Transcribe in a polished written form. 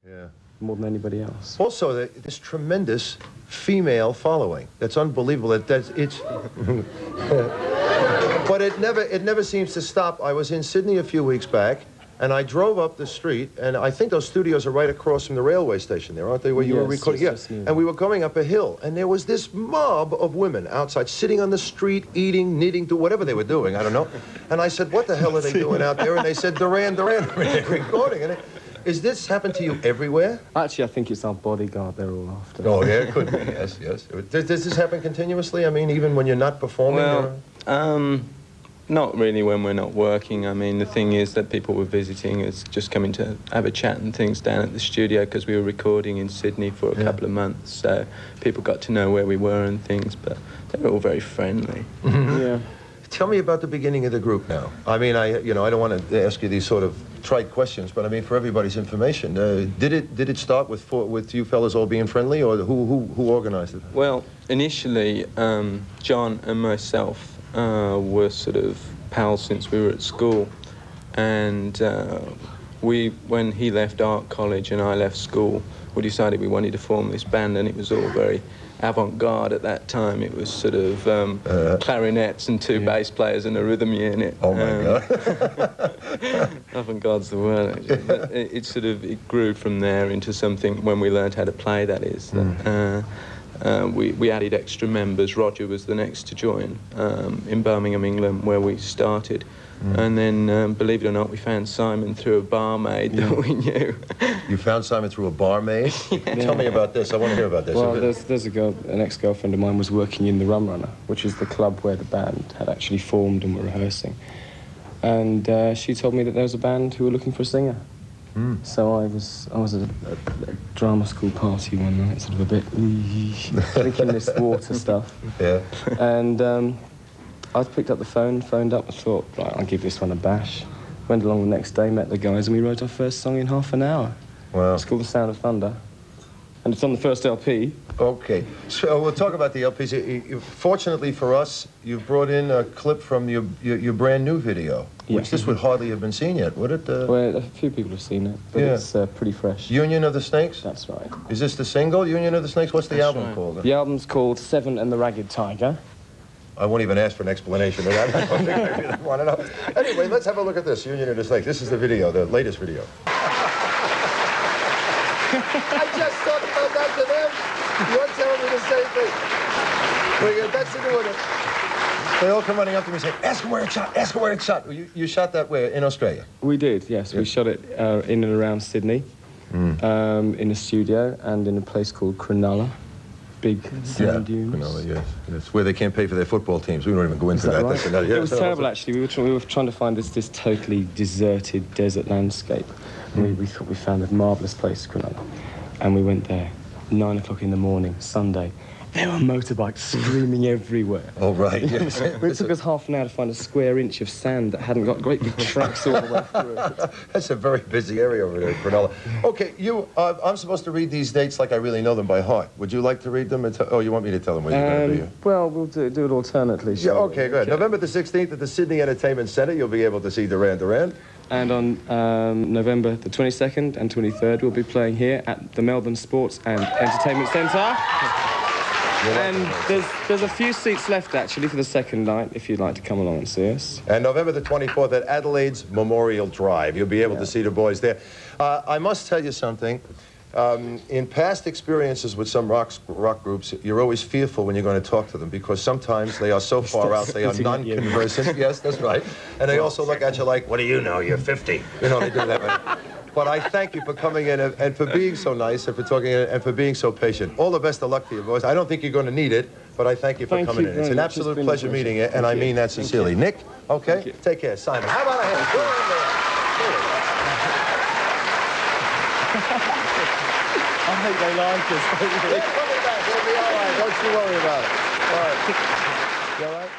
Yeah. More than anybody else. Also, this tremendous female following. That's unbelievable. It's but it never seems to stop. I was in Sydney a few weeks back, and I drove up the street, and I think those studios are right across from the railway station there, aren't they, where you were recording? Yes, And we were going up a hill, and there was this mob of women outside, sitting on the street, eating, knitting, do whatever they were doing, I don't know. And I said, what the hell are they doing out there? And they said, Duran, Duran, they're recording. And is this happen to you everywhere? Actually, I think it's our bodyguard they're all after. Oh, yeah, it could be, yes. Does this happen continuously? I mean, even when you're not performing? Well, not really when we're not working. I mean, the thing is that people were visiting us, just coming to have a chat and things down at the studio because we were recording in Sydney for a couple of months. So people got to know where we were and things, but they were all very friendly. Yeah. Tell me about the beginning of the group now. I mean, I don't want to ask you these sort of trite questions, but I mean, for everybody's information, did it start with you fellas all being friendly, or who organized it? Well, initially, John and myself were sort of pals since we were at school, and when he left art college and I left school, we decided we wanted to form this band, and it was all very avant-garde at that time. It was sort of clarinets and two bass players and a rhythm unit. Oh my God. Avant-garde's the word, actually. But it grew from there into something when we learned how to play, that is. We added extra members. Roger was the next to join in Birmingham, England, where we started. And then, believe it or not, we found Simon through a barmaid that we knew. You found Simon through a barmaid? Tell me about this. I want to hear about this. Well, there's a girl, an ex-girlfriend of mine was working in the Rum Runner, which is the club where the band had actually formed and were rehearsing. And she told me that there was a band who were looking for a singer. So I was at a drama school party one night, sort of a bit drinking this water stuff. Yeah. And I picked up the phone, phoned up, and thought, right, I'll give this one a bash. Went along the next day, met the guys, and we wrote our first song in half an hour. Wow. It's called The Sound of Thunder. And it's on the first LP. Okay. So we'll talk about the LPs. Fortunately for us, you've brought in a clip from your brand new video, which this would hardly have been seen yet, would it? Well, a few people have seen it, but it's pretty fresh. Union of the Snakes? That's right. Is this the single, Union of the Snakes? What's the album called? The album's called Seven and the Ragged Tiger. I won't even ask for an explanation of that. I don't think maybe they want to know. Anyway, let's have a look at this, Union of the Snakes. This is the video, the latest video. I just talked about that to them. You're telling me the same thing. That's the new one. They all come running up to me and say, ask him where it shot, ask him where it shot. You shot that where? In Australia? We did, yes. We shot it in and around Sydney, in a studio and in a place called Cronulla. Big sand dunes. Cronulla, yes. It's where they can't pay for their football teams. We don't even go into that. Right? Yeah, it was terrible, actually. We were trying to find this totally deserted desert landscape. And we thought we found a marvellous place, Cronulla. And we went there, 9 o'clock in the morning, Sunday. There were motorbikes screaming everywhere. Oh, right. Yes. It took us half an hour to find a square inch of sand that hadn't got great big tracks all the way through it. That's a very busy area over there, Cronulla. Okay, I'm supposed to read these dates like I really know them by heart. Would you like to read them? Oh, you want me to tell them where you're going to be? Well, we'll do it alternately. Yeah, okay, good. November the 16th at the Sydney Entertainment Centre, you'll be able to see Duran Duran. And on November the 22nd and 23rd, we'll be playing here at the Melbourne Sports and Entertainment Centre. And there's a few seats left, actually, for the second night, if you'd like to come along and see us. And November the 24th at Adelaide's Memorial Drive. You'll be able to see the boys there. I must tell you something. In past experiences with some rock groups, you're always fearful when you're going to talk to them because sometimes they are so far out, they are non-conversant. Yes, that's right. And they also look at you like, what do you know? You're 50. You know, they do that. But I thank you for coming in and for being so nice and for talking and for being so patient. All the best of luck to you, boys. I don't think you're going to need it, but I thank you for coming in. It's an absolute pleasure meeting you, and I mean that sincerely. Nick, okay? Take care. Simon, how about a hand? I think they like us. They're coming back. We'll be all right. Don't you worry about it. All right. You all right?